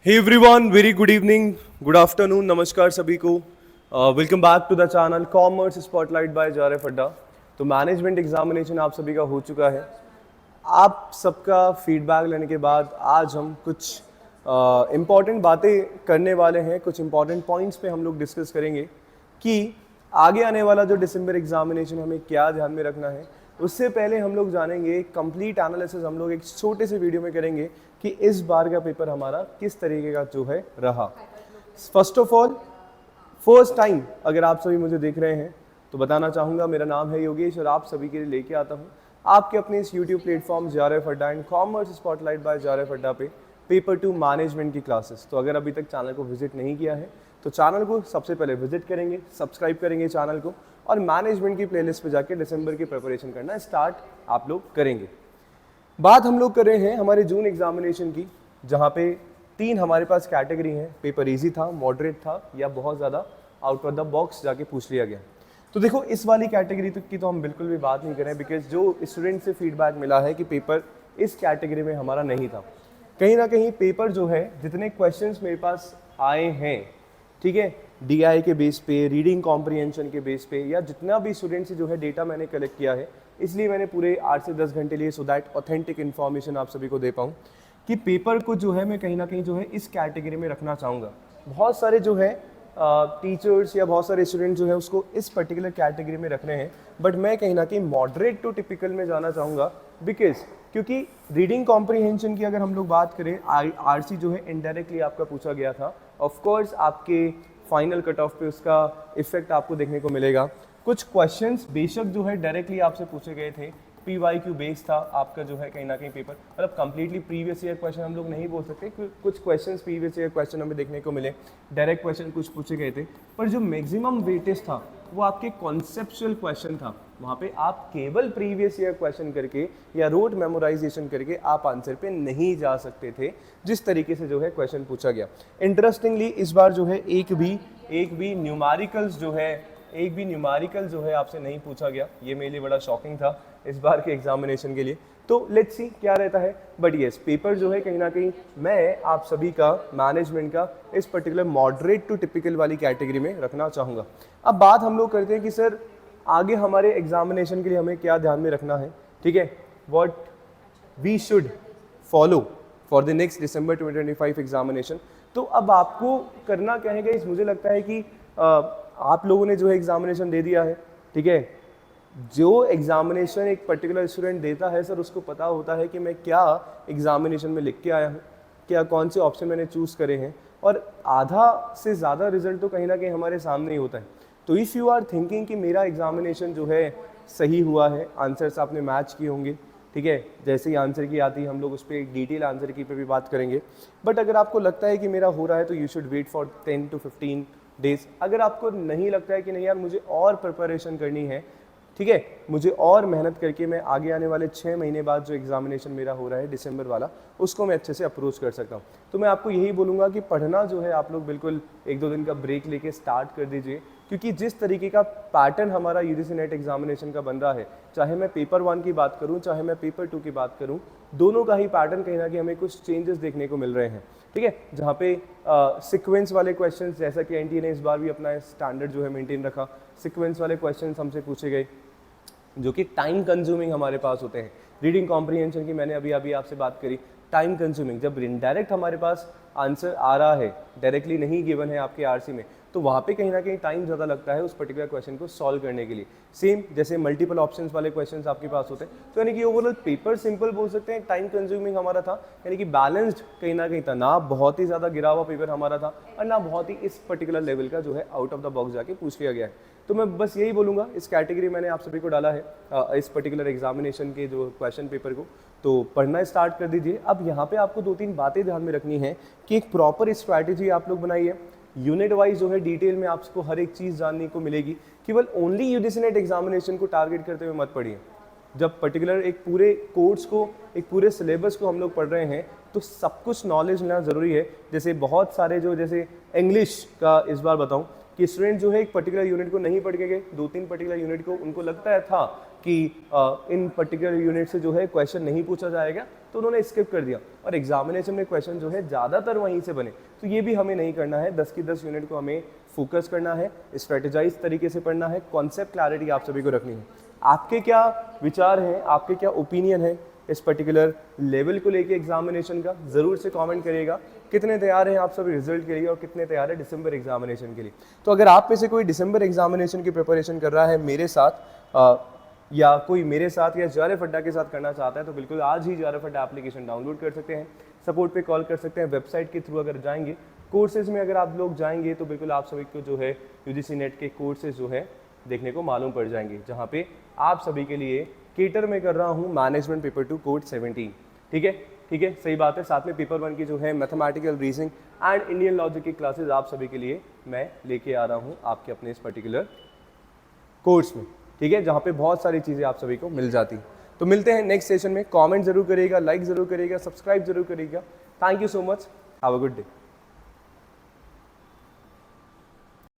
हे everyone, very good evening, good afternoon, नमस्कार सभी को। Welcome back to the channel commerce spotlight by जारेफ अड्डा। तो मैनेजमेंट एग्जामिनेशन आप सभी का हो चुका है। आप सबका फीडबैक लेने के बाद आज हम कुछ इम्पॉर्टेंट बातें करने वाले हैं। कुछ इम्पॉर्टेंट पॉइंट्स पे हम लोग डिस्कस करेंगे कि आगे आने वाला जो दिसंबर एग्जामिनेशन हमें क्या ध्यान में रखना है। उससे पहले हम लोग जानेंगे कंप्लीट एनालिसिस, हम लोग एक छोटे से वीडियो में करेंगे कि इस बार का पेपर हमारा किस तरीके का जो है रहा। First of all, first time अगर आप सभी मुझे देख रहे हैं तो बताना चाहूँगा, मेरा नाम है योगेश और आप सभी के लिए लेके आता हूँ आपके अपने इस यूट्यूब प्लेटफॉर्म जारेफ अड्डा एंड कॉमर्स स्पॉटलाइट बाय जारेफ अड्डा पे पेपर 2 मैनेजमेंट की क्लासेस। तो अगर अभी तक चैनल को विजिट नहीं किया है तो चैनल को सबसे पहले विजिट करेंगे, सब्सक्राइब करेंगे चैनल को और मैनेजमेंट की प्लेलिस्ट पे जाके दिसंबर की प्रिपरेशन करना स्टार्ट आप लोग करेंगे। बात हम लोग कर रहे हैं हमारे जून एग्जामिनेशन की, जहाँ पे 3 हमारे पास कैटेगरी हैं। पेपर इजी था, मॉडरेट था या बहुत ज़्यादा आउट ऑफ द बॉक्स जाके पूछ लिया गया। तो देखो, इस वाली कैटेगरी की तो हम बिल्कुल भी बात नहीं करें, बिकॉज जो स्टूडेंट से फीडबैक मिला है कि पेपर इस कैटेगरी में हमारा नहीं था। कहीं ना कहीं पेपर जो है, जितने क्वेश्चंस मेरे पास आए हैं, ठीक है, डीआई के बेस पे, रीडिंग कॉम्प्रिहेंशन के बेस पे, या जितना भी स्टूडेंट से जो है डेटा मैंने कलेक्ट किया है, इसलिए मैंने पूरे 8 से 10 घंटे लिए सो दैट ऑथेंटिक इन्फॉर्मेशन आप सभी को दे पाऊँ कि पेपर को जो है मैं कहीं ना कहीं जो है इस कैटेगरी में रखना चाहूँगा। बहुत सारे जो है टीचर्स या बहुत सारे स्टूडेंट जो है उसको इस पर्टिकुलर कैटेगरी में रख रहे हैं, बट मैं कहीं ना कहीं मॉडरेट टू टिपिकल में जाना चाहूँगा। बिकॉज क्योंकि रीडिंग कॉम्प्रिहेंशन की अगर हम लोग बात करें, आरसी जो है इनडायरेक्टली आपका पूछा गया था। ऑफकोर्स आपके फाइनल कट ऑफ पे उसका इफेक्ट आपको देखने को मिलेगा। कुछ क्वेश्चंस बेशक जो है डायरेक्टली आपसे पूछे गए थे, PYQ बेस था आपका जो है कहीं ना कहीं पेपर, मतलब कंप्लीटली प्रीवियस ईयर क्वेश्चन हम लोग नहीं बोल सकते। कुछ क्वेश्चंस प्रीवियस ईयर क्वेश्चन हमें देखने को मिले, डायरेक्ट क्वेश्चन कुछ पूछे गए थे, पर जो मैक्सिमम वेटेज था वो आपके कॉन्सेप्चुअल क्वेश्चन था। वहाँ पे आप केवल प्रीवियस ईयर क्वेश्चन करके या रोड मेमोराइजेशन करके आप आंसर पे नहीं जा सकते थे, जिस तरीके से जो है क्वेश्चन पूछा गया। इंटरेस्टिंगली इस बार जो है एक भी न्यूमेरिकल्स जो है आपसे नहीं पूछा गया। ये मेरे लिए बड़ा शॉकिंग था इस बार के एग्जामिनेशन के लिए। तो लेट्स सी क्या रहता है, बट येस, पेपर जो है कहीं ना कहीं मैं आप सभी का मैनेजमेंट का इस पर्टिकुलर मॉडरेट टू टिपिकल वाली कैटेगरी में रखना चाहूँगा। अब बात हम लोग करते हैं कि सर आगे हमारे एग्जामिनेशन के लिए हमें क्या ध्यान में रखना है, ठीक है, what we should follow for the next December 2025 examination. तो अब आपको करना क्या है गाइस, मुझे लगता है कि आप लोगों ने जो है एग्जामिनेशन दे दिया है, ठीक है। जो एग्जामिनेशन एक पर्टिकुलर स्टूडेंट देता है सर, उसको पता होता है कि मैं क्या एग्जामिनेशन में लिख के आया हूँ, क्या कौन से ऑप्शन मैंने चूज़ करे हैं, और आधा से ज़्यादा रिजल्ट तो कहीं ना कहीं हमारे सामने ही होता है। तो इफ़ यू आर थिंकिंग कि मेरा एग्जामिनेशन जो है सही हुआ है, आंसर्स आपने मैच किए होंगे, ठीक है, जैसे ही आंसर की आती है हम लोग उस पर एक डिटेल आंसर की पे भी बात करेंगे। बट अगर आपको लगता है कि मेरा हो रहा है तो you should wait for 10 to 15 days. अगर आपको नहीं लगता है कि नहीं यार मुझे और प्रिपरेशन करनी है, ठीक है, मुझे और मेहनत करके मैं आगे आने वाले 6 महीने बाद जो एग्जामिनेशन मेरा हो रहा है दिसंबर वाला, उसको मैं अच्छे से अप्रोच कर सकता हूँ, तो मैं आपको यही बोलूँगा कि पढ़ना जो है आप लोग बिल्कुल 1-2 दिन का ब्रेक लेके स्टार्ट कर दीजिए। क्योंकि जिस तरीके का पैटर्न हमारा यूजीसी नेट एग्जामिनेशन का बन रहा है, चाहे मैं पेपर 1 की बात करूं, चाहे मैं पेपर 2 की बात करूं, दोनों का ही पैटर्न कहीं ना कहीं हमें कुछ चेंजेस देखने को मिल रहे हैं, ठीक है। जहाँ पे सीक्वेंस वाले क्वेश्चंस, जैसा कि एनटीए ने इस बार भी अपना स्टैंडर्ड जो है मेंटेन रखा, सीक्वेंस वाले क्वेश्चंस हमसे पूछे गए जो कि टाइम कंज्यूमिंग हमारे पास होते हैं। रीडिंग कॉम्प्रिहेंशन की मैंने अभी आपसे बात करी, टाइम कंज्यूमिंग। जब इनडायरेक्ट हमारे पास आंसर आ रहा है, डायरेक्टली नहीं गिवन है आपके आरसी में, तो वहाँ पे कहीं ना कहीं टाइम ज़्यादा लगता है उस पर्टिकुलर क्वेश्चन को सॉल्व करने के लिए। सेम जैसे मल्टीपल ऑप्शंस वाले क्वेश्चंस आपके पास होते हैं, तो यानी कि ओवरऑल पेपर सिंपल बोल सकते हैं, टाइम कंज्यूमिंग हमारा था, यानी कि बैलेंस्ड कहीं ना कहीं था, ना बहुत ही ज़्यादा गिरा हुआ पेपर हमारा था और ना बहुत ही इस पर्टिकुलर लेवल का जो है आउट ऑफ द बॉक्स जाके पूछ लिया गया है। तो मैं बस यही बोलूँगा, इस कैटेगरी मैंने आप सभी को डाला है इस पर्टिकुलर एग्जामिनेशन के जो क्वेश्चन पेपर को, तो पढ़ना स्टार्ट कर दीजिए। अब यहाँ पे आपको 2-3 बातें ध्यान में रखनी है कि एक प्रॉपर स्ट्रैटेजी आप लोग बनाइए। यूनिट वाइज जो है डिटेल में आपको हर एक चीज़ जानने को मिलेगी। केवल ओनली यूजीसी नेट एग्जामिनेशन को टारगेट करते हुए मत पढ़िए। जब पर्टिकुलर एक पूरे कोर्स को, एक पूरे सिलेबस को हम लोग पढ़ रहे हैं, तो सब कुछ नॉलेज लेना ज़रूरी है। जैसे बहुत सारे जो, जैसे इंग्लिश का इस बार बताऊं कि स्टूडेंट जो है एक पर्टिकुलर यूनिट को नहीं पढ़ के गए, 2-3 पर्टिकुलर यूनिट को उनको लगता है था कि इन पर्टिकुलर यूनिट से जो है क्वेश्चन नहीं पूछा जाएगा, तो उन्होंने स्किप कर दिया और एग्जामिनेशन में क्वेश्चन जो है ज़्यादातर वहीं से बने। तो ये भी हमें नहीं करना है, 10 की 10 यूनिट को हमें फोकस करना है, स्ट्रेटेजाइज तरीके से पढ़ना है, कॉन्सेप्ट क्लैरिटी आप सभी को रखनी है। आपके क्या विचार हैं, आपके क्या ओपिनियन है इस पर्टिकुलर लेवल को लेके एग्जामिनेशन का, ज़रूर से कमेंट करिएगा। कितने तैयार हैं आप सभी रिजल्ट के लिए और कितने तैयार है दिसंबर एग्जामिनेशन के लिए। तो अगर आप में से कोई दिसंबर एग्जामिनेशन की प्रिपरेशन कर रहा है मेरे साथ या कोई मेरे साथ या JRF अड्डा के साथ करना चाहता है तो बिल्कुल आज ही JRF अड्डा एप्लीकेशन डाउनलोड कर सकते हैं, सपोर्ट पे कॉल कर सकते हैं, वेबसाइट के थ्रू अगर जाएंगे, कोर्सेज में अगर आप लोग जाएंगे तो बिल्कुल आप सभी को जो है UGC नेट के कोर्सेज जो है देखने को मालूम पड़ जाएंगे, जहाँ पे आप सभी के लिए केटर में कर रहा हूँ मैनेजमेंट पेपर 2 कोड 17। ठीक है, ठीक है, सही बात है। साथ में पेपर 1 की जो है mathematical reasoning and Indian logic की क्लासेज आप सभी के लिए मैं लेके आ रहा हूँ आपके अपने इस पर्टिकुलर कोर्स में। ठीक है, जहाँ पे बहुत सारी चीज़ें आप सभी को मिल जाती। तो मिलते हैं नेक्स्ट सेशन में। कमेंट जरूर करिएगा, लाइक जरूर करिएगा, सब्सक्राइब जरूर करिएगा। Thank you so much, have a good day.